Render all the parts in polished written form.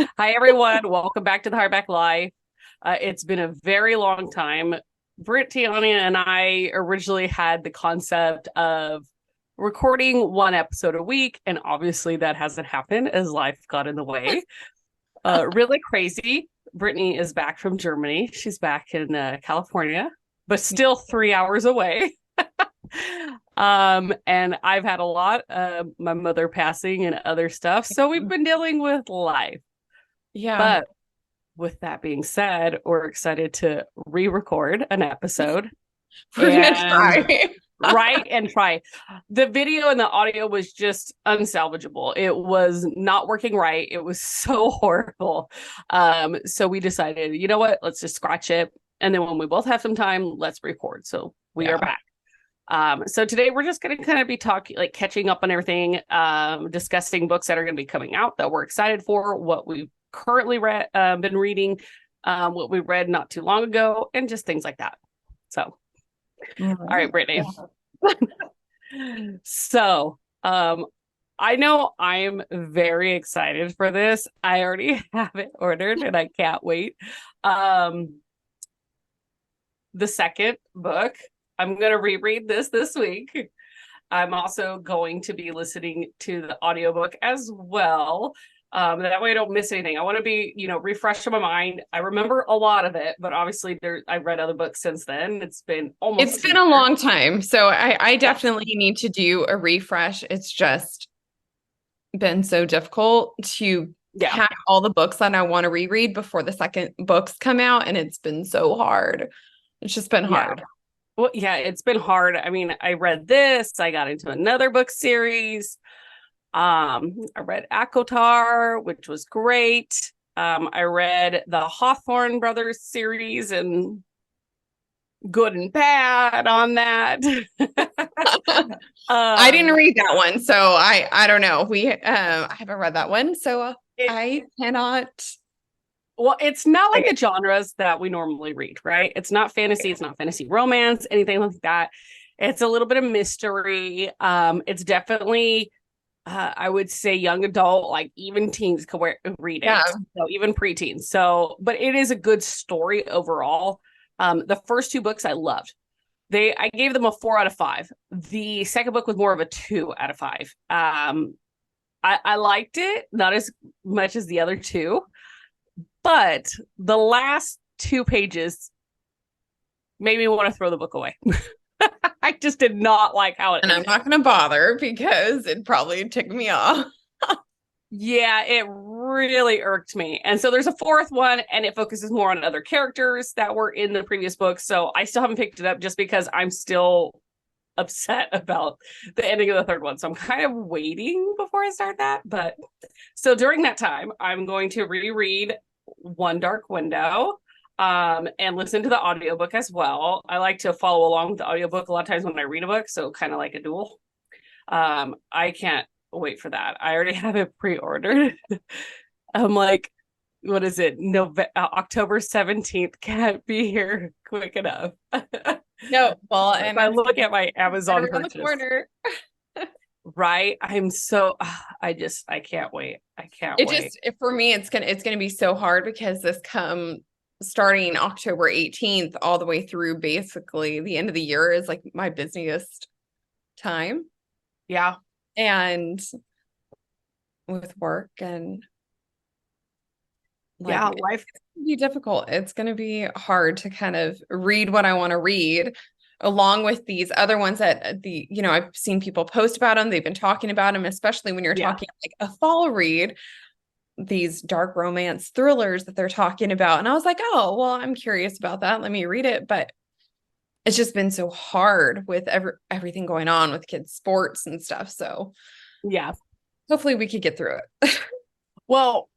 Hi, everyone. Welcome back to the Hardback Live. It's been a very long time. Britt, Tiana, and I originally had the concept of recording one episode a week, and obviously that hasn't happened as life got in the way. Really crazy. Brittany is back from Germany. She's back in California, but still 3 hours away. And I've had a lot of my mother passing and other stuff. So we've been dealing with life. Yeah. But with that being said, we're excited to re-record an episode We're gonna and try. write and try. The video and the audio was just unsalvageable. It was not working right. It was so horrible. So we decided, you know what? Let's just scratch it. And then when we both have some time, let's record. So we are Yeah. back. So today we're just going to kind of be talking, like catching up on everything, discussing books that are going to be coming out that we're excited for, what we've currently been reading, what we read not too long ago, and just things like that. So, All all right, right. Brittany. Yeah. So, I know I'm very excited for this. I already have it ordered and I can't wait. The second book, I'm going to reread this week. I'm also going to be listening to the audiobook as well. That way I don't miss anything. I want to be, refresh my mind. I remember a lot of it, but obviously I've read other books since then. It's been almost It's 2 been a years. long time, so I Yeah. definitely need to do a refresh. It's just been so difficult to Yeah. pack all the books that I want to reread before the second books come out, and it's been so hard. It's just been Yeah. hard. Well, yeah, it's been hard. I mean, I read this, I got into another book series. I read Akotar, which was great. I read the Hawthorne Brothers series and good and bad on that. I didn't um, read that one, so I don't know. I haven't read that one, so it, I cannot. well, it's not like Okay. the genres that we normally read, right? It's not fantasy, it's not fantasy romance, anything like that. It's a little bit of mystery. It's definitely I would say young adult, like even teens could read Yeah. it. So even preteens. So, but it is a good story overall. The first two books I loved. I gave them a 4 out of 5. The second book was more of a 2 out of 5. I liked it, not as much as the other two, but the last 2 pages made me want to throw the book away. I just did not like how it And I'm ended. not going to bother because it probably ticked me off. Yeah, it really irked me. And so there's a fourth one, and it focuses more on other characters that were in the previous book. So I still haven't picked it up just because I'm still upset about the ending of the third one. So I'm kind of waiting before I start that. But so during that time, I'm going to reread One Dark Window and listen to the audiobook as well. I like to follow along with the audiobook a lot of times when I read a book, so kind of like a duel. I can't wait for that. I already have it pre-ordered. I'm like, what is it? October 17th can't be here quick enough. No, well, If and I it's look at my right Amazon around the purchase, corner. right? I'm so I can't wait. I can't It wait. just for me, it's gonna be so hard because this come starting October 18th all the way through basically the end of the year is like my busiest time. Yeah. And with work and like Yeah, it's life. gonna be difficult. It's gonna be hard to kind of read what I want to read along with these other ones that I've seen people post about them. They've been talking about them, especially when you're Yeah. talking like a fall read, these dark romance thrillers that they're talking about. And I was like, oh, well, I'm curious about that. Let me read it. But it's just been so hard with everything going on with kids' sports and stuff. So Yeah. hopefully we could get through it. Well,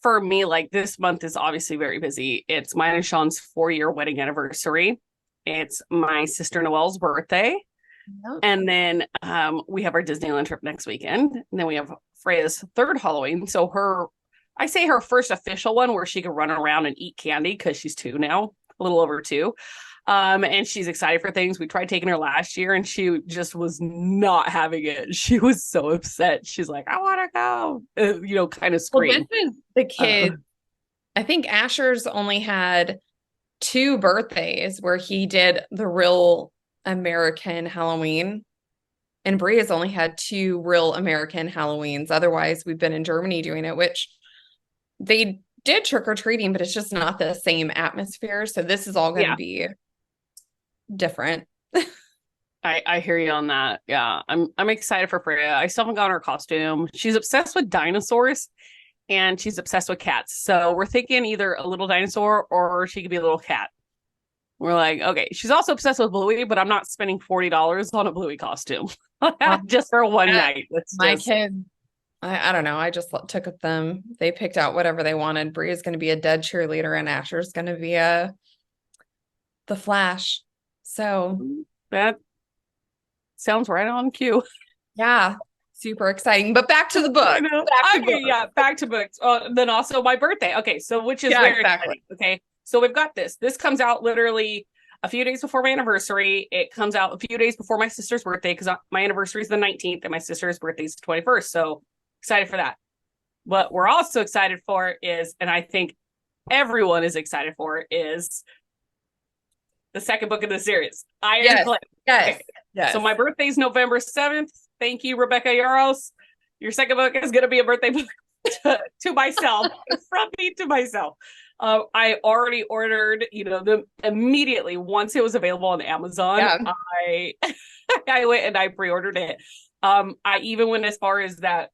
for me, like this month is obviously very busy. It's mine and Sean's 4-year wedding anniversary. It's my sister Noelle's birthday. Yep. And then we have our Disneyland trip next weekend. And then we have Freya's third Halloween. So I say her first official one where she can run around and eat candy because she's 2 now, a little over 2. And she's excited for things. We tried taking her last year and she just was not having it. She was so upset. She's like, I want to go, kind of Well, scream. this is the kid. I think Asher's only had 2 birthdays where he did the real American Halloween. And Bria's only had 2 real American Halloweens. Otherwise, we've been in Germany doing it, which they did trick-or-treating, but it's just not the same atmosphere. So this is all going to be different. I hear you on that. Yeah, I'm excited for Freya. I still haven't gotten her costume. She's obsessed with dinosaurs and she's obsessed with cats. So we're thinking either a little dinosaur or she could be a little cat. We're like, okay, she's also obsessed with Bluey, but I'm not spending $40 on a Bluey costume just for one night. My kid, I don't know. I just took them. They picked out whatever they wanted. Bria's going to be a dead cheerleader and Asher's going to be the Flash. So that sounds right on cue. Yeah, super exciting. But back to the book. Back to books. Then also my birthday. Okay, so which is very exciting. Okay, so we've got this. This comes out literally a few days before my anniversary. It comes out a few days before my sister's birthday because my anniversary is the 19th and my sister's birthday is the 21st. So excited for that. What we're also excited for is, and I think everyone is excited for, is the second book in the series, Ironclad. Yes. So my birthday is November 7th. Thank you, Rebecca Yaros. Your second book is going to be a birthday book to myself, from me to myself. I already ordered, them immediately once it was available on Amazon. Yeah. I went and I pre-ordered it. I even went as far as that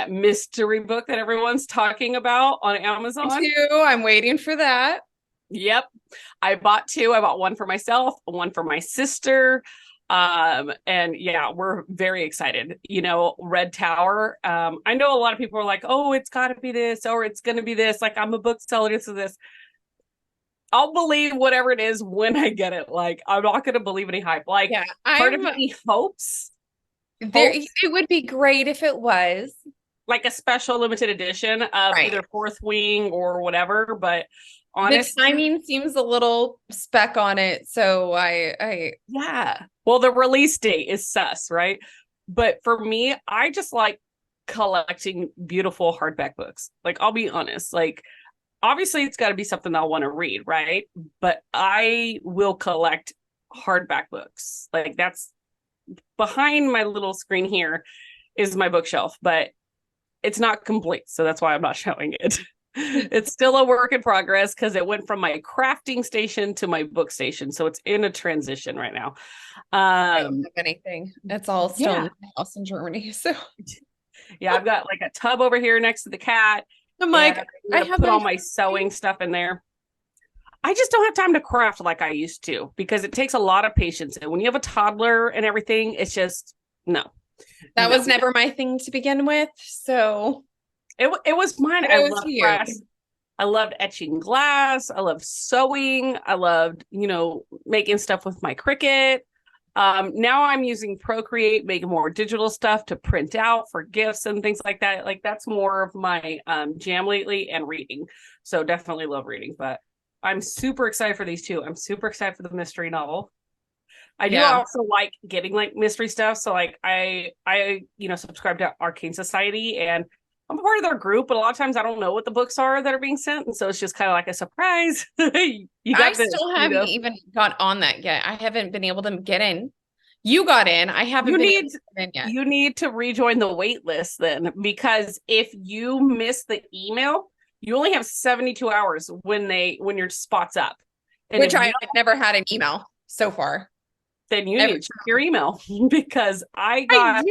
mystery book that everyone's talking about on Amazon. Me too. I'm waiting for that. Yep. I bought 2. I bought one for myself, one for my sister. And yeah, we're very excited. Red Tower. I know a lot of people are like, oh, it's got to be this, or it's going to be this. Like, I'm a bookseller, this. I'll believe whatever it is when I get it. Like, I'm not going to believe any hype. Like, part of me hopes. It would be great if it was like a special limited edition of either Fourth Wing or whatever, but honestly, the timing seems a little speck on it. So well, the release date is sus, right? But for me, I just like collecting beautiful hardback books. Like, I'll be honest, like, obviously it's got to be something I'll want to read, right? But I will collect hardback books. Like, that's behind my little screen here is my bookshelf, but it's not complete. So that's why I'm not showing it. It's still a work in progress because it went from my crafting station to my book station. So it's in a transition right now. I don't have anything. It's all still in the house in Germany. So yeah, I've got like a tub over here next to the cat. I'm like, I have put all my sewing stuff in there. I just don't have time to craft like I used to because it takes a lot of patience. And when you have a toddler and everything, it's just no. That was never my thing to begin with. So it was mine. I loved glass. I loved etching glass. I loved sewing. I loved, making stuff with my Cricut. Now I'm using Procreate, making more digital stuff to print out for gifts and things like that. Like, that's more of my jam lately, and reading. So definitely love reading, but I'm super excited for these 2. I'm super excited for the mystery novel. I do also like getting like mystery stuff. So like I subscribe to Arcane Society and I'm a part of their group, but a lot of times I don't know what the books are that are being sent. And so it's just kind of like a surprise. I still haven't even got on that yet. I haven't been able to get in. You got in. I haven't been able to get in yet. You need to rejoin the wait list then, because if you miss the email, you only have 72 hours when your spot's up. And which I've never had an email so far. Then you need to check your email because I got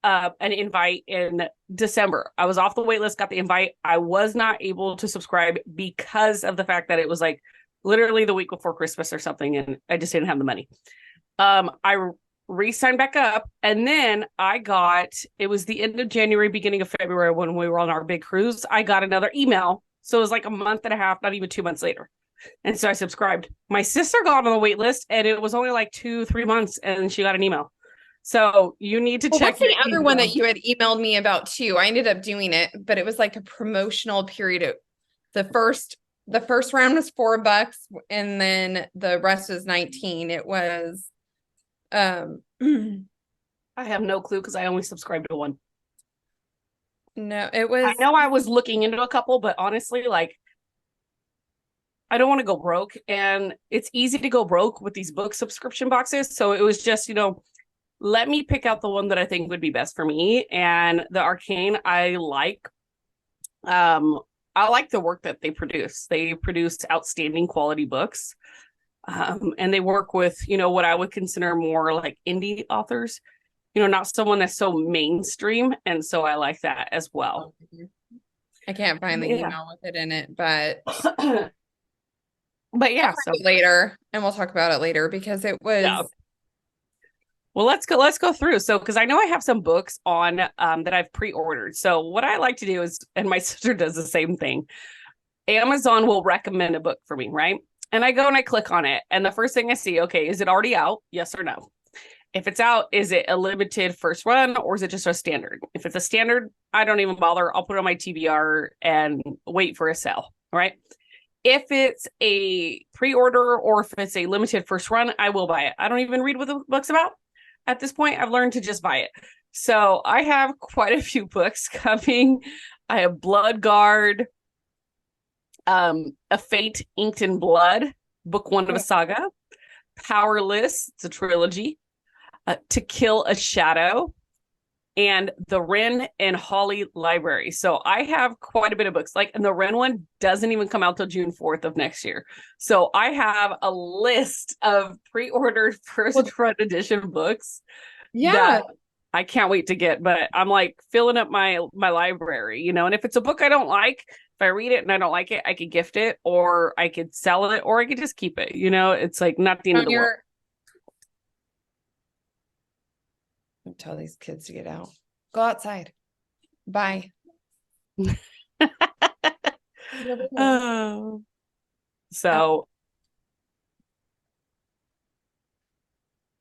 an invite in December. I was off the wait list, got the invite. I was not able to subscribe because of the fact that it was like literally the week before Christmas or something, and I just didn't have the money. I re-signed back up, and then it was the end of January, beginning of February when we were on our big cruise. I got another email. So it was like a month and a half, not even 2 months later. And so I subscribed. My sister got on the wait list, and it was only like 2-3 months, and she got an email. So you need to check. What's the other one that you had emailed me about too? I ended up doing it, but it was like a promotional period. The first the first round was $4 and then the rest was 19. It was um I have no clue because I only subscribe to one. no, it I was know I was looking into a couple, but honestly, like, I don't want to go broke. And it's easy to go broke with these book subscription boxes. So it was just, let me pick out the one that I think would be best for me. And the Arcane, I like. I like the work that they produce. They produce outstanding quality books. And they work with, what I would consider more like indie authors, not someone that's so mainstream. And so I like that as well. I can't find the Yeah. email with it in it, but But yeah, so later, and we'll talk about it later because it was yeah. Well, let's go through. So, because I know I have some books on that I've pre-ordered. So what I like to do is, and my sister does the same thing, Amazon will recommend a book for me, right? And I go and I click on it. And the first thing I see, okay, is it already out? Yes or no? If it's out, is it a limited first run or is it just a standard? If it's a standard, I don't even bother. I'll put it on my TBR and wait for a sale, right? If it's a pre-order or if it's a limited first run, I will buy it. I don't even read what the book's about. At this point, I've learned to just buy it. So I have quite a few books coming. I have Bloodguard, A Fate Inked in Blood, book 1 of a saga, Powerless, it's a trilogy, To Kill a Shadow, and the Wren and Holly Library. So I have quite a bit of books. And the Wren one doesn't even come out till June 4th of next year. So I have a list of pre-ordered first run edition books that I can't wait to get. But I'm like filling up my library, and if it's a book I don't like, if I read it and I don't like it, I could gift it or I could sell it or I could just keep it. It's like not the end of the world. Tell these kids to get out. Go outside. Bye. So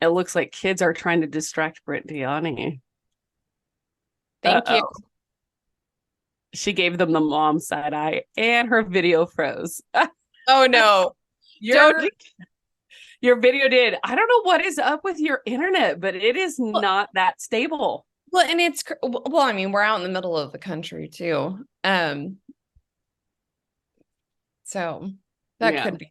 it looks like kids are trying to distract Brittany. Thank you. She gave them the mom side eye and her video froze. Oh no. Your video did. I don't know what is up with your internet, but it is not that stable. Well, and I mean, we're out in the middle of the country too. So that could be.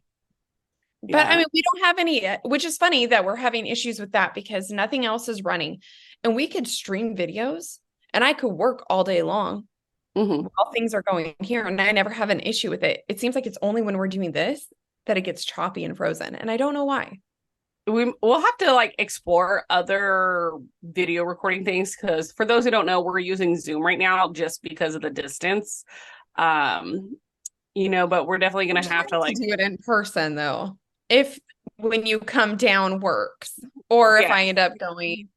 But I mean, we don't have any, which is funny that we're having issues with that because nothing else is running. And we could stream videos and I could work all day long while things are going here. And I never have an issue with it. It seems like it's only when we're doing this that it gets choppy and frozen. And I don't know why. We'll have to explore other video recording things because for those who don't know, we're using Zoom right now just because of the distance. But we're definitely going to have to do it in person though. If when you come down works or if I end up going,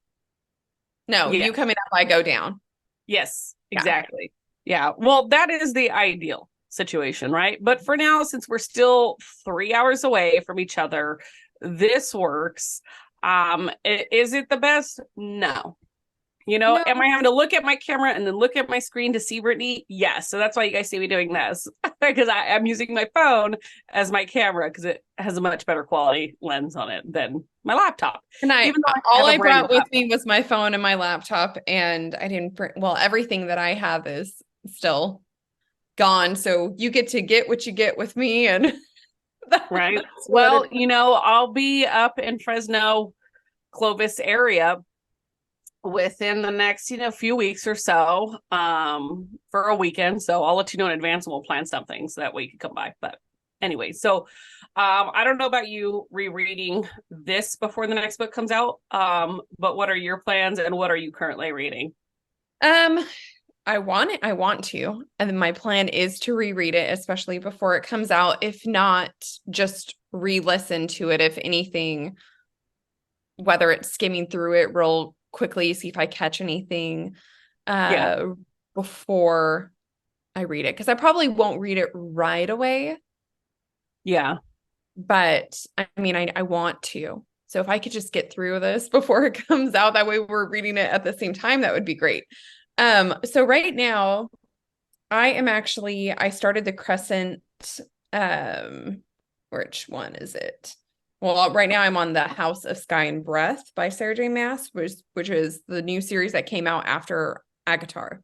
you coming up, I go down. Yes, exactly. Yeah. Well, that is the ideal situation, right? But for now, since we're still 3 hours away from each other, this works. Is it the best? No. Am I having to look at my camera and then look at my screen to see Brittany? Yes. So that's why you guys see me doing this because I'm using my phone as my camera because it has a much better quality lens on it than my laptop. And all I brought with me was my phone and my laptop, and I didn't everything that I have is still gone. So you get to get what you get with me and right. Well, I'll be up in Fresno, Clovis area within the next, few weeks or so, for a weekend. So I'll let you know in advance and we'll plan something so that way you can come by. But anyway, so I don't know about you rereading this before the next book comes out. But what are your plans and what are you currently reading? I want to. And my plan is to reread it, especially before it comes out. If not, just re-listen to it, if anything, whether it's skimming through it real quickly, see if I catch anything before I read it. Because I probably won't read it right away. Yeah. But I mean, I want to. So if I could just get through this before it comes out, that way we're reading it at the same time, that would be great. So right now I started the Crescent which one is it? Well, right now I'm on the House of Sky and Breath by Sarah J. Maas, which is the new series that came out after Agatar.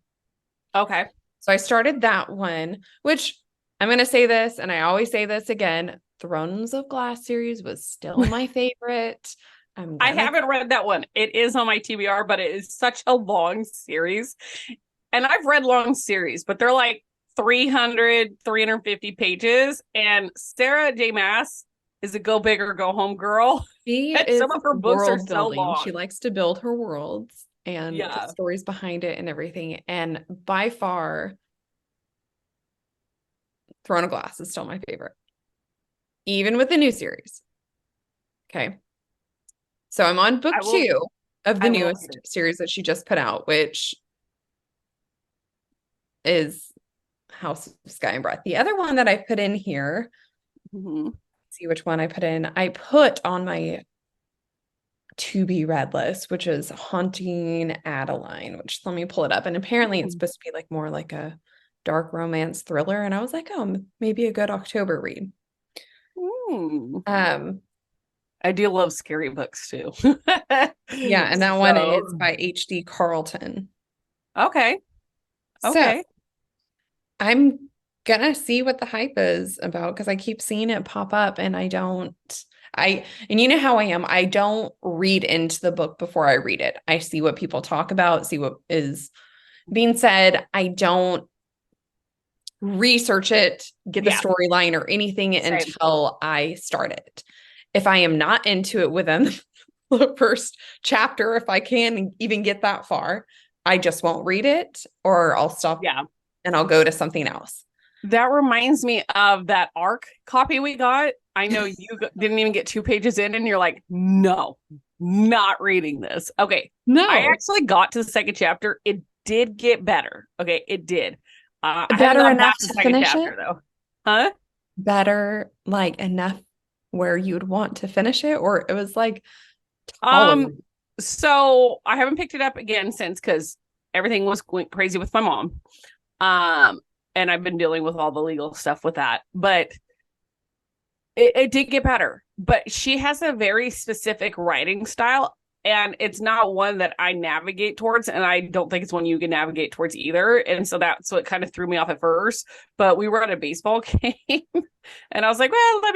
Okay. So I started that one, which I'm going to say this, and I always say this again, Thrones of Glass series was still my favorite. I haven't read that one. It is on my TBR, but it is such a long series. And I've read long series, but they're like 300, 350 pages. And Sarah J. Maas is a go big or go home girl. She And is some of her books are world so building. She long. likes to build her worlds and Yeah. the stories behind it and everything. And by far, Throne of Glass is still my favorite, even with the new series. Okay. So I'm on book 2 of the newest series that she just put out, which is House of Sky and Breath. The other one that I put in here, see which one I put in. I put on my to be read list, which is Haunting Adeline, which let me pull it up. And apparently it's supposed to be like more like a dark romance thriller. And I was like, oh, maybe a good October read. I do love scary books too. Yeah, and that one is by H.D. Carlton. Okay. So I'm gonna see what the hype is about because I keep seeing it pop up and and you know how I am. I don't read into the book before I read it. I see what people talk about, see what is being said. I don't research it, get the storyline or anything until I start it. If I am not into it within the first chapter, if I can even get that far, I just won't read it or I'll stop and I'll go to something else. That reminds me of that ARC copy we got. I know you didn't even get 2 pages in and you're like, no, not reading this. Okay. No. I actually got to the second chapter. It did get better. Okay. It did. Better enough to finish it? Though. Huh? Better, like enough where you'd want to finish it, or it was like so I haven't picked it up again since because everything was going crazy with my mom. And I've been dealing with all the legal stuff with that. But it did get better. But she has a very specific writing style. And it's not one that I navigate towards. And I don't think it's one you can navigate towards either. And so that's what kind of threw me off at first. But we were at a baseball game. And I was like, well, let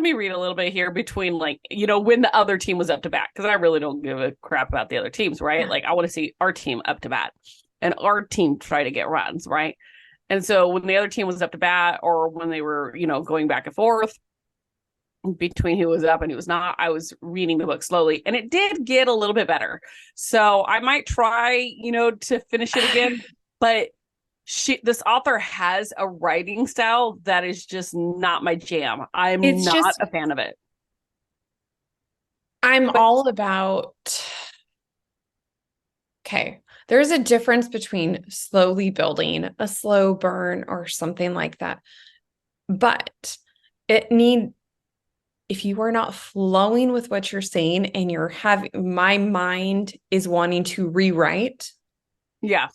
me read a little bit here between like, when the other team was up to bat. Because I really don't give a crap about the other teams, right? Like I want to see our team up to bat. And our team try to get runs, right? And so when the other team was up to bat or when they were, going back and forth between who was up and who was not, I was reading the book slowly and it did get a little bit better. So I might try, to finish it again. But this author has a writing style that is just not my jam. It's not a fan of it. All about, okay. There's a difference between slowly building a slow burn or something like that. But if you are not flowing with what you're saying and my mind is wanting to rewrite. Yeah.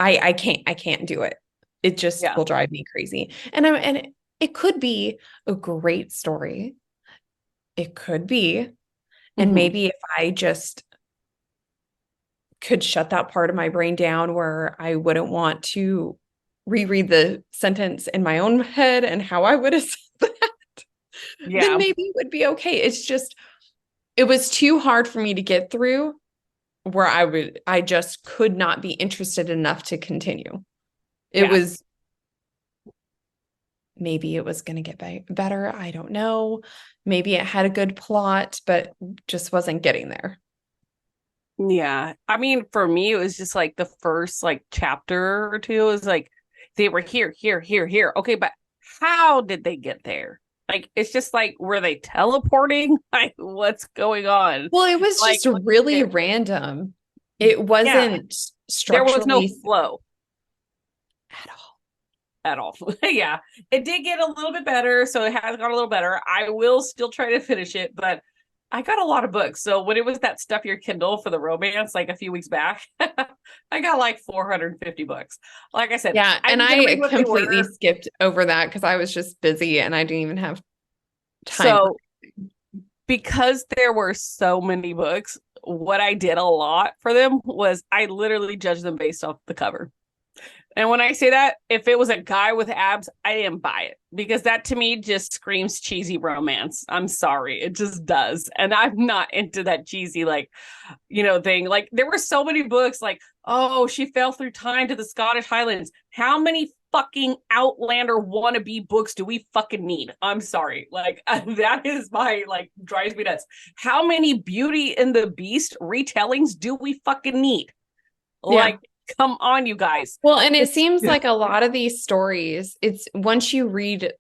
I can't do it. It just will drive me crazy. And it could be a great story. It could be. And maybe if I just could shut that part of my brain down where I wouldn't want to reread the sentence in my own head and how I would have said that, then maybe it would be okay. It was too hard for me to get through where I just could not be interested enough to continue. Maybe it was going to get better. I don't know. Maybe it had a good plot, but just wasn't getting there. Yeah. I mean, for me, it was just like the first chapter or two was like, they were here. Okay. But how did they get there? Like, it's just like, were they teleporting? Like, what's going on? Well, it was just really random. It wasn't structurally. There was no flow. At all. Yeah. It did get a little bit better. So it has got a little better. I will still try to finish it, but I got a lot of books. So when it was that stuff your Kindle for the romance, like a few weeks back, I got like 450 books. Like I said, Yeah, I and didn't read I what they completely were. skipped over that because I was just busy and I didn't even have time. So because there were so many books, what I did a lot for them was I literally judged them based off the cover. And when I say that, if it was a guy with abs, I didn't buy it because that to me just screams cheesy romance. I'm sorry. It just does. And I'm not into that cheesy, like, thing. Like, there were so many books like, oh, she fell through time to the Scottish Highlands. How many fucking Outlander wannabe books do we fucking need? I'm sorry. Like, that is like, drives me nuts. How many Beauty and the Beast retellings do we fucking need? Yeah. Like, come on, you guys. Well, and it seems like a lot of these stories, it's once you read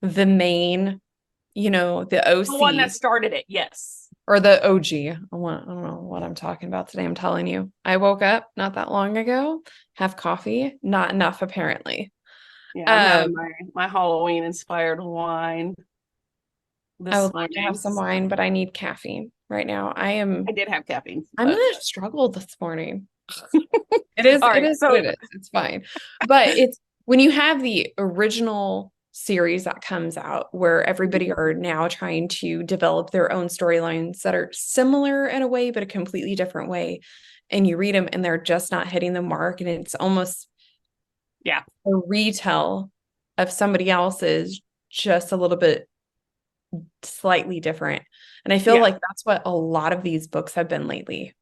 the main, the The one that OC started it, yes. or the OG. I don't know what I'm talking about today. I'm telling you. I woke up not that long ago, have coffee, not enough apparently. Yeah, I'm having my Halloween inspired wine I this would like to have morning. some wine, but I need caffeine right now. I did have caffeine, I'm but gonna struggle this morning. It is all it right. is So what it is. It's fine. But it's when you have the original series that comes out where everybody are now trying to develop their own storylines that are similar in a way, but a completely different way. And you read them and they're just not hitting the mark. And it's almost yeah. a retell of somebody else's, just a little bit slightly different. And I feel Yeah. like that's what a lot of these books have been lately.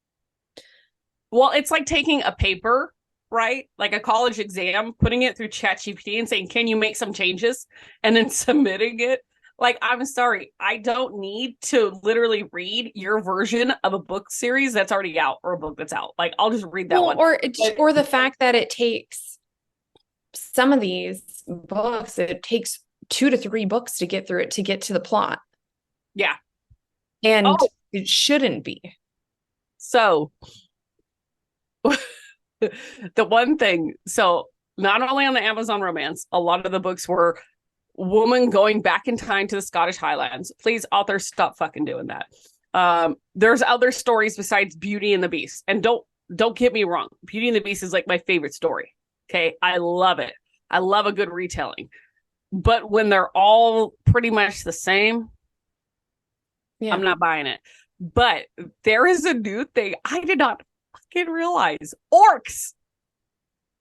Well, it's like taking a paper, right? Like a college exam, putting it through ChatGPT and saying, "Can you make some changes?" and then submitting it. Like, I'm sorry, I don't need to literally read your version of a book series that's already out or a book that's out. Like, I'll just read that Well, one. or the fact that it takes some of these books, it takes 2 to 3 books to get through it to get to the plot. Yeah. And Oh, it shouldn't be. so the one thing, so not only on the Amazon romance, a lot of the books were woman going back in time to the Scottish Highlands. Please, authors, stop fucking doing that. There's other stories besides Beauty and the Beast. And don't get me wrong, Beauty and the Beast is like my favorite story. Okay. I love it. I love a good retelling. But when they're all pretty much the same, Yeah. I'm not buying it. But there is a new thing I did not fucking realize. Orcs.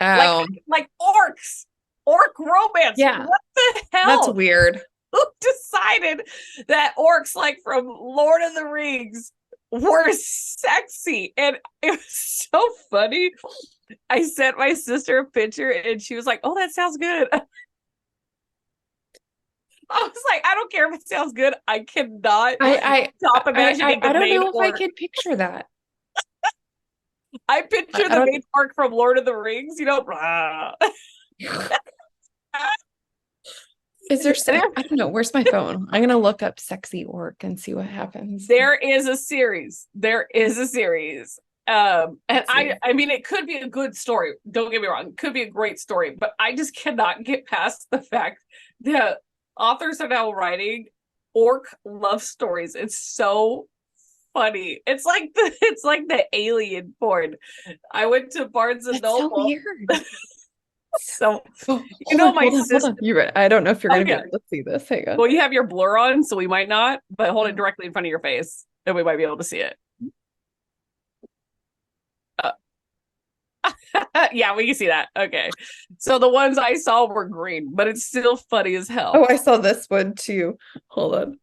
Oh, Like orcs. Orc romance. yeah. What the hell? That's weird. Who decided that orcs like from Lord of the Rings were sexy? And it was so funny. I sent my sister a picture and she was like, "Oh, that sounds good." I was like, I don't care if it sounds good. I cannot stop imagining I the don't main know if orc. I could picture that. I picture I the don't main orc from Lord of the Rings, Is there I don't know. Where's my phone? I'm gonna look up sexy orc and see what happens. There is a series. There is a series. And I mean, it could be a good story. Don't get me wrong. It could be a great story, but I just cannot get past the fact that authors are now writing orc love stories. It's so funny. It's like the alien porn. I went to Barnes and That's so Noble. weird. So Oh, my sister. hold on. You're right. I don't know if you're gonna be Okay. able to see this. Hang on. Well, you have your blur on, so we might not, but hold it directly in front of your face, and we might be able to see it. Yeah, we can see that. Okay. So the ones I saw were green, but it's still funny as hell. Oh, I saw this one too. Hold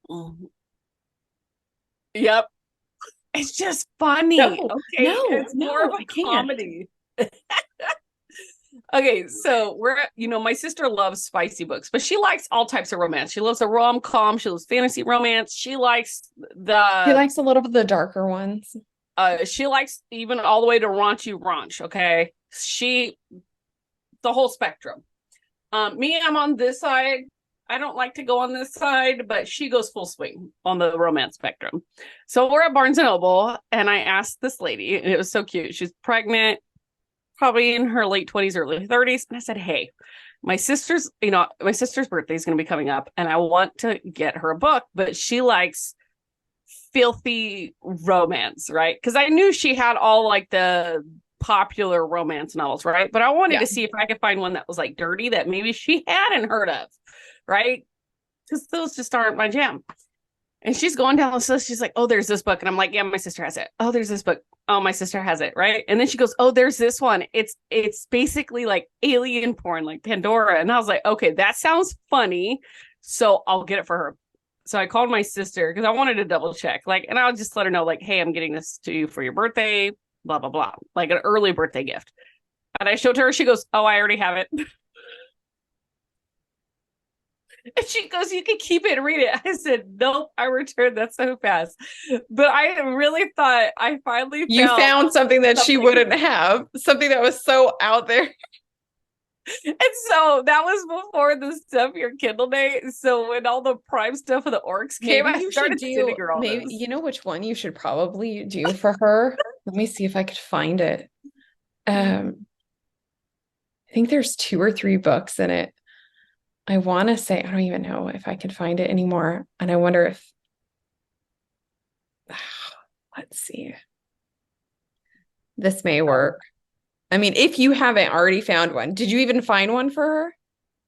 on. Yep. It's just funny. No, Okay. no, It's more of no, a I can't. comedy. Okay, so my sister loves spicy books, but she likes all types of romance. She loves a rom-com, she loves fantasy romance, she likes He likes a little bit of the darker ones. she likes even all the way to raunchy raunch, okay? The whole spectrum. Me, I'm on this side. I don't like to go on this side, but she goes full swing on the romance spectrum. So we're at Barnes and Noble, and I asked this lady, and it was so cute. She's pregnant, probably in her late 20s, early 30s. And I said, "Hey, my sister's birthday is going to be coming up, and I want to get her a book, but she likes filthy romance, right? Because I knew she had all like the popular romance novels, right? But I wanted to see if I could find one that was like dirty that maybe she hadn't heard of, right? Because those just aren't my jam. And she's going down the list. She's like, oh, there's this book. And I'm like, yeah, my sister has it. Oh, there's this book. Oh, my sister has it. Right. And then she goes, oh, there's this one. It's basically like alien porn, like Pandora. And I was like, okay, that sounds funny. So I'll get it for her. So I called my sister because I wanted to double check. Like, and I'll just let her know, like, hey, I'm getting this to you for your birthday, blah, blah, blah. Like an early birthday gift. And I showed her, she goes, oh, I already have it. And she goes, you can keep it and read it. I said, nope, I returned that so fast. But I really thought I finally found something that she wouldn't have, something that was so out there. And so that was before the stuff your Kindle day. So when all the Prime stuff of the orcs came, I started sending her all maybe those. You know which one you should probably do for her? Let me see if I could find it. I think there's 2 or 3 books in it. I want to say, I don't even know if I could find it anymore. And I wonder if, let's see. This may work. I mean, if you haven't already found one, did you even find one for her?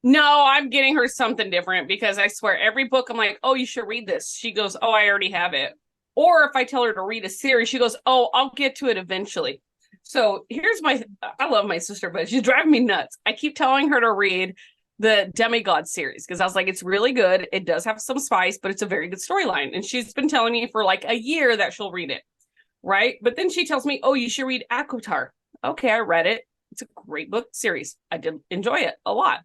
No, I'm getting her something different because I swear every book I'm like, oh, you should read this. She goes, oh, I already have it. Or if I tell her to read a series, she goes, oh, I'll get to it eventually. So here's I love my sister, but she's driving me nuts. I keep telling her to read the Demigod series because I was like, it's really good. It does have some spice, but it's a very good storyline. And she's been telling me for like a year that she'll read it. Right. But then she tells me, oh, you should read Akotar. Okay, I read it. It's a great book series. I did enjoy it a lot.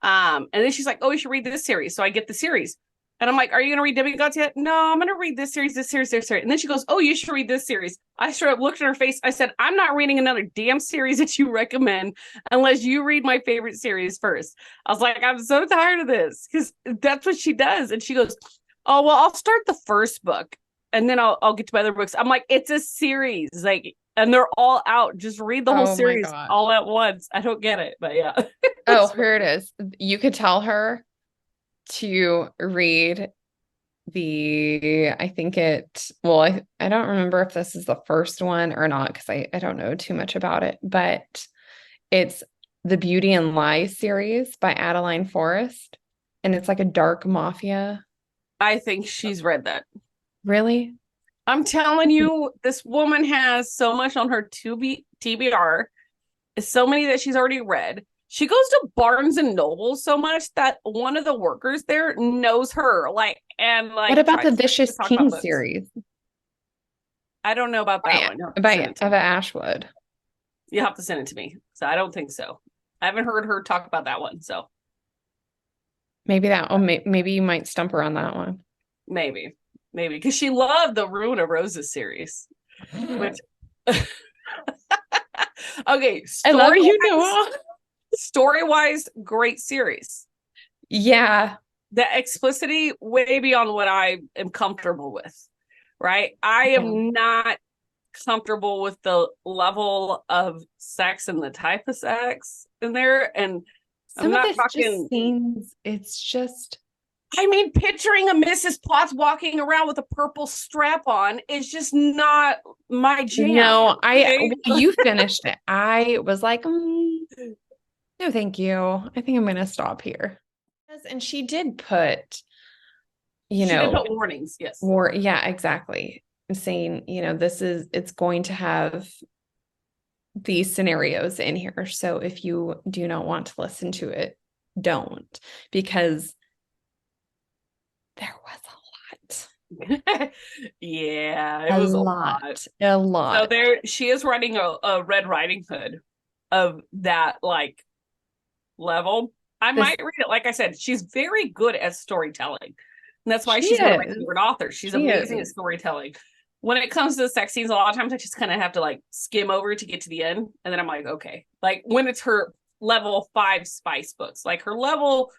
And then she's like, oh, you should read this series. So I get the series. And I'm like, are you going to read Demigods yet? No, I'm going to read this series. And then she goes, oh, you should read this series. I straight up looked at her face. I said, I'm not reading another damn series that you recommend unless you read my favorite series first. I was like, I'm so tired of this because that's what she does. And she goes, oh, well, I'll start the first book and then I'll get to my other books. I'm like, it's a series. Like, and they're all out. Just read the whole series all at once. I don't get it, but yeah. Oh, here it is. You could tell her to read I don't remember if this is the first one or not because I don't know too much about it, but it's the Beauty and Lies series by Adeline Forrest. And it's like a dark mafia. I think she's read that. Really? I'm telling you, this woman has so much on her TBR, so many that she's already read. She goes to Barnes and Noble so much that one of the workers there knows her. Like, what about the Vicious King series? I don't know about that one. By Eva Ashwood. You have to send it to me. So I don't think so. I haven't heard her talk about that one. So maybe you might stump her on that one. Maybe because she loved the Ruin of Roses series. Which okay, I love you, story-wise, great series. Yeah. The explicitity way beyond what I am comfortable with, right? I am not comfortable with the level of sex and the type of sex in there. And I'm not talking scenes. It's just, I mean, picturing a Mrs. Potts walking around with a purple strap on is just not my jam. No, you finished it. I was like, no, thank you. I think I'm going to stop here. And she did put, she did put warnings. Yes. Yeah, exactly. Saying, it's going to have these scenarios in here. So if you do not want to listen to it, don't, because there was a lot. Yeah, it was a lot. So she is writing a Red Riding Hood of that like level. I might read it. Like I said, she's very good at storytelling. And that's why she's one of my favorite authors. She's amazing at storytelling. When it comes to the sex scenes, a lot of times I just kind of have to like skim over to get to the end. And then I'm like, okay. Like when it's her level 5 spice books, like her level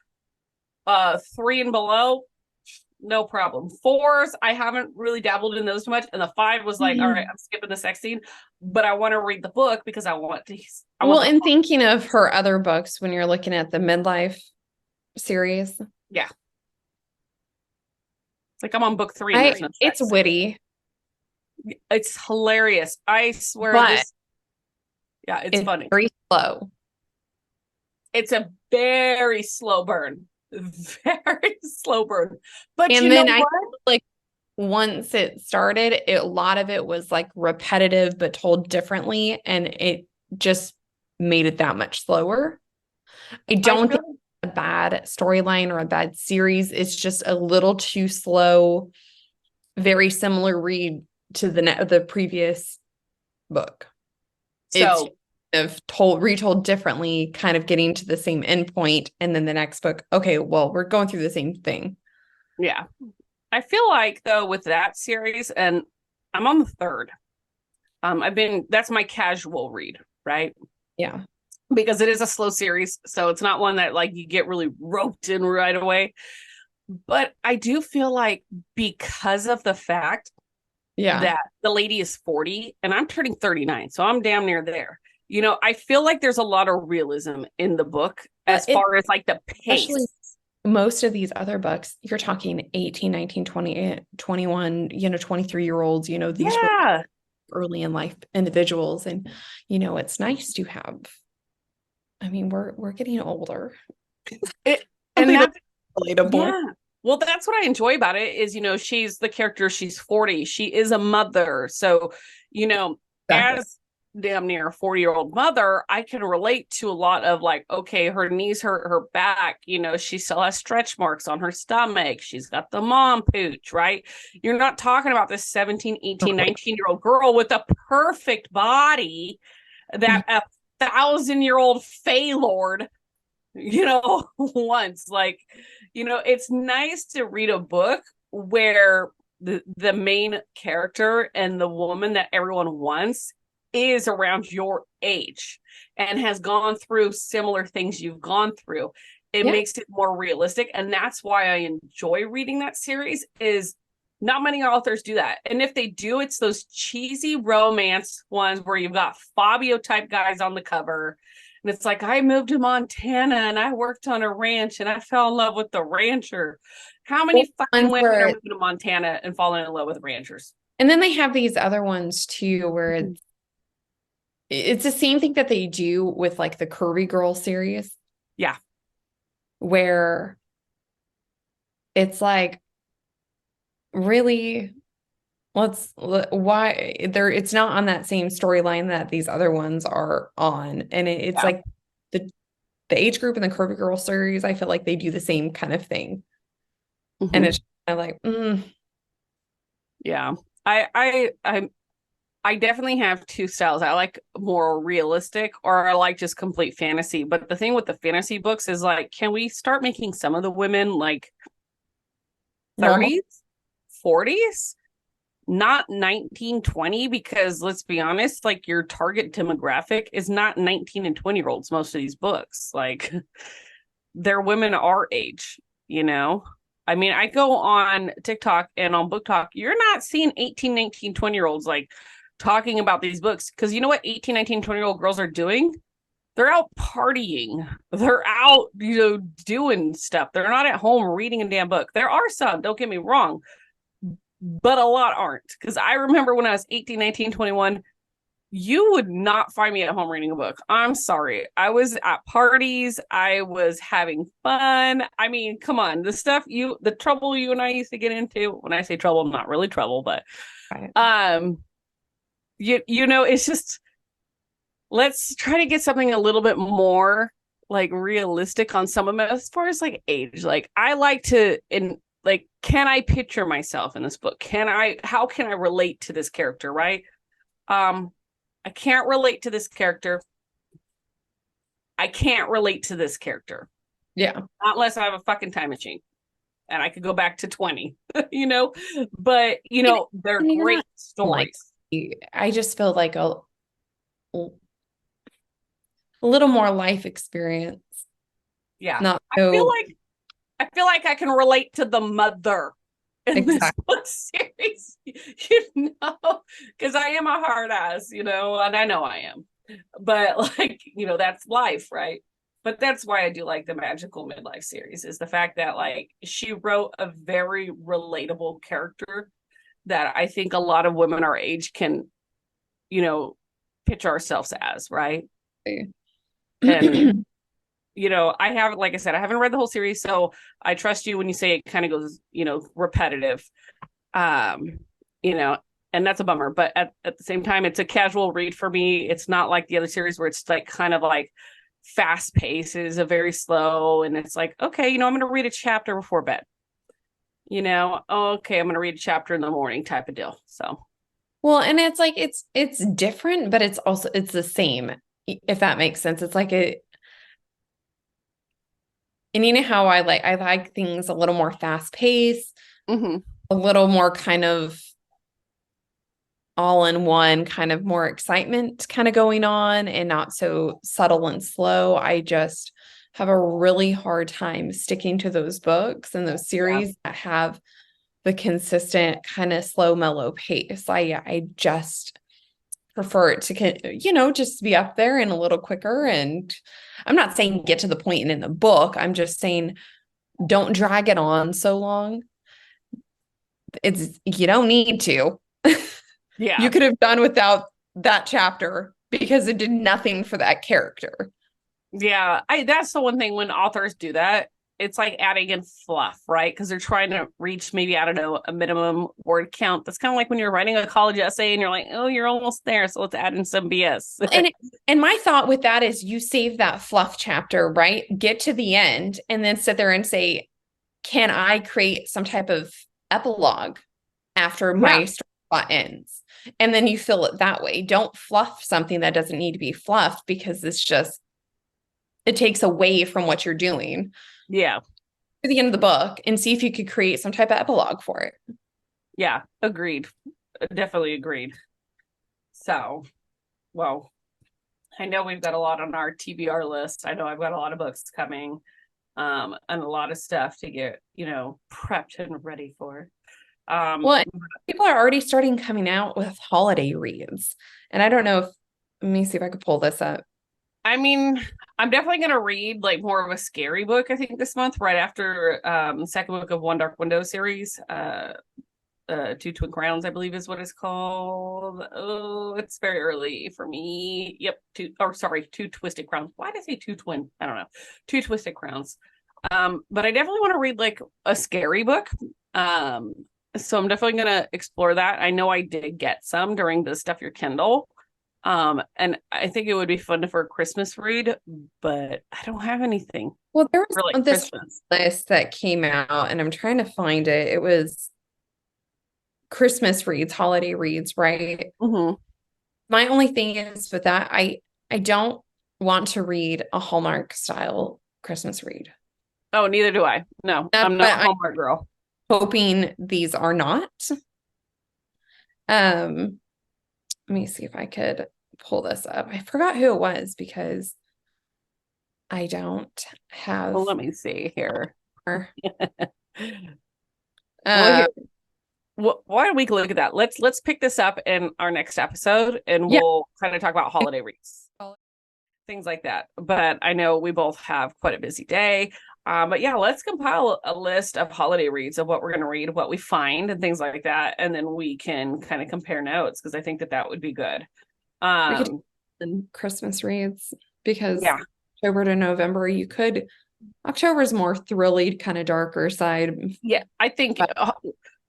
3 and below, no problem. 4s, I haven't really dabbled in those too much. And the 5 was like, all right, I'm skipping the sex scene, but I want to read the book because I want to. Well, and thinking of her other books, when you're looking at the midlife series, yeah, like I'm on book 3 and there's no sex. It's witty. It's hilarious. I swear but yeah, it's funny. Very slow. It's a very slow burn. Very slow burn. But and you then know what? like once it started, a lot of it was like repetitive but told differently, and it just made it that much slower. I don't think it's a bad storyline or a bad series. It's just a little too slow, very similar read to the previous book. So it's retold differently, kind of getting to the same endpoint, and then the next book, okay, well, we're going through the same thing. Yeah. I feel like though with that series, and I'm on the 3rd. That's my casual read, right? Yeah. Because it is a slow series, so it's not one that like you get really roped in right away. But I do feel like because of the fact that the lady is 40 and I'm turning 39, so I'm damn near there. You know, I feel like there's a lot of realism in the book as far as like the pace. Most of these other books, you're talking 18, 19, 20, 21, 23-year-olds, these early in life individuals. And, it's nice to have, I mean, we're getting older. And that's relatable. Yeah. Well, that's what I enjoy about it is, she's the character, she's 40, she is a mother. So, as damn near a 40-year-old mother, I can relate to a lot of like, okay, her knees hurt, her back, she still has stretch marks on her stomach. She's got the mom pooch, right? You're not talking about this 17, 18, 19-year-old girl with a perfect body that a 1,000-year-old Fey Lord, once. Like, it's nice to read a book where the main character and the woman that everyone wants is around your age and has gone through similar things you've gone through. It makes it more realistic. And that's why I enjoy reading that series. Is not many authors do that. And if they do, it's those cheesy romance ones where you've got Fabio type guys on the cover. And it's like, I moved to Montana and I worked on a ranch and I fell in love with the rancher. How many fucking women are moving to Montana and falling in love with ranchers? And then they have these other ones too, where it's the same thing that they do with like the Curvy Girl series. Yeah. Where it's like, really, it's not on that same storyline that these other ones are on. And it's like the age group in the Curvy Girl series, I feel like they do the same kind of thing. And it's kind of like, yeah. I definitely have two styles. I like more realistic, or I like just complete fantasy. But the thing with the fantasy books is like, can we start making some of the women like 30s, 40s? Not 19, 20, because let's be honest, like your target demographic is not 19 and 20-year-olds, most of these books. Like they're women our age, I mean, I go on TikTok and on Book Talk, you're not seeing 18, 19, 20-year-olds like talking about these books, because you know what 18, 19, 20-year-old girls are doing? They're out partying. They're out, doing stuff. They're not at home reading a damn book. There are some, don't get me wrong, but a lot aren't. Because I remember when I was 18, 19, 21, you would not find me at home reading a book. I'm sorry. I was at parties. I was having fun. I mean, come on. The trouble you and I used to get into, when I say trouble, not really trouble, but it's just, let's try to get something a little bit more like realistic on some of them as far as like age. Like I like to, like, can I picture myself in this book? How can I relate to this character? Right. I can't relate to this character. I can't relate to this character. Yeah. Not unless I have a fucking time machine and I could go back to 20, but they're great stories. I just feel like a little more life experience. Yeah. I feel like I can relate to the mother. in this Exactly. book series, because I am a hard ass, and I know I am, but like, that's life, right? But that's why I do like the magical midlife series, is the fact that like she wrote a very relatable character that I think a lot of women our age can, you know, pitch ourselves as, right? And I haven't, like I said, I haven't read the whole series, so I trust you when you say it kind of goes, repetitive. Um, you know, and that's a bummer. But at the same time, it's a casual read for me. It's not like the other series where it's like kind of like fast paced. It is a very slow, and it's like, okay, I'm gonna read a chapter before bed. Okay, I'm gonna read a chapter in the morning type of deal. So Well, and it's like it's different, but it's the same, if that makes sense. It's like and you know how I like things a little more fast paced, mhm. a little more kind of all in one, kind of more excitement kind of going on and not so subtle and slow. I just have a really hard time sticking to those books and those Yeah, series that have the consistent kind of slow, mellow pace. I just prefer it to, just be up there and a little quicker. And I'm not saying get to the point and in the book. I'm just saying don't drag it on so long. You don't need to. You yeah. could have done without that chapter because it did nothing for that character. Yeah, that's the one thing when authors do that, it's like adding in fluff, right? Because they're trying to reach maybe, I don't know, a minimum word count. That's kind of like when you're writing a college essay and you're like, oh, you're almost there, so let's add in some BS. And my thought with that is you save that fluff chapter, right? Get to the end and then sit there and say, can I create some type of epilogue after Yeah, my story plot ends? And then you fill it that way. Don't fluff something that doesn't need to be fluffed because it takes away from what you're doing yeah, to the end of the book and see if you could create some type of epilogue for it. yeah. Agreed. Definitely agreed. So, well, I know we've got a lot on our TBR list. I know I've got a lot of books coming, and a lot of stuff to get, prepped and ready for. Um, Well, people are already starting coming out with holiday reads. And I don't know if, let me see if I could pull this up. I mean, I'm definitely gonna read like more of a scary book, I think, this month, right after the second book of One Dark Window series. Two Twin Crowns, I believe is what it's called. Oh, it's very early for me. Yep, Two Twisted Crowns. Why did I say two twin? I don't know. Two Twisted Crowns. But I definitely want to read like a scary book. Um, so I'm definitely gonna explore that. I know I did get some during the Stuff Your Kindle. And I think it would be fun for a Christmas read, but I don't have anything Well, there for like was this Christmas. list that came out, and I'm trying to find it. It was Christmas reads, holiday reads, right? Mm-hmm. My only thing is with that, I don't want to read a Hallmark style Christmas read. Oh, neither do I. No, I'm not But a I'm Hallmark girl. hoping these are not. Um, Let me see if I could pull this up. I forgot who it was because I don't Well, have let me see here. more. Well, here, Uh, why don't we look at that? Let's pick this up in our next episode, and yeah. we'll kind of talk about holiday reads, things like that. But I know we both have quite a busy day. But yeah, let's compile a list of holiday reads of what we're going to read, what we find, and things like that, and then we can kind of compare notes because I think that would be good. We could Um, do Christmas reads because yeah, October to November, October is more thrilly, kind of darker side. yeah, I think. But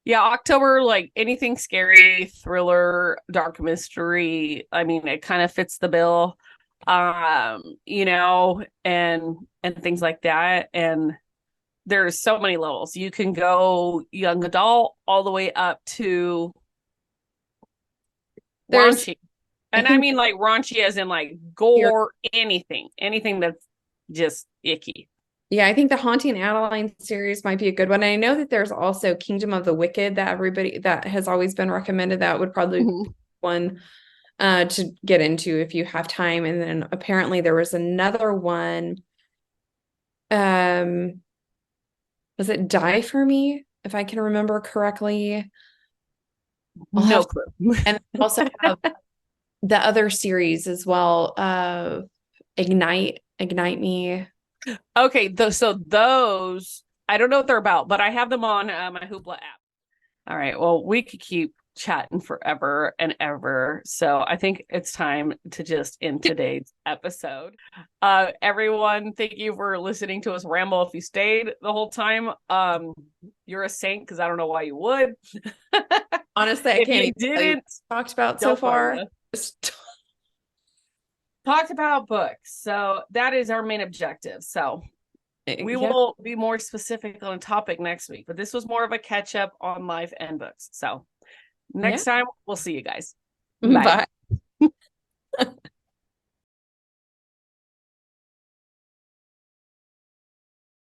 Yeah, October, like anything scary, thriller, dark mystery. I mean, it kind of fits the bill, and things like that. And there's so many levels. You can go young adult all the way up to there's, raunchy. I And I think mean like raunchy as in like here, gore, anything that's just icky. yeah, I think the Haunting Adeline series might be a good one. I know that there's also Kingdom of the Wicked that has always been recommended. That would probably be Mhm. one to get into if you have time. And then apparently there was another one. Was it Die for Me? if I can remember correctly. I'll No have, clue. and I also have the other series as well. Ignite Me. Okay, so those I don't know what they're about, but I have them on my Hoopla app. All right. Well, we could keep chatting forever and ever. So I think it's time to just end today's episode. Everyone, thank you for listening to us ramble. If you stayed the whole time, you're a saint because I don't know why you would. Honestly, I If can't you even tell you what didn't, we talked about so don't blame far. you. Talked about books. So that is our main objective. So we Yeah. will be more specific on a topic next week, but this was more of a catch up on life and books. So Yeah. next time, we'll see you guys. Bye. Bye.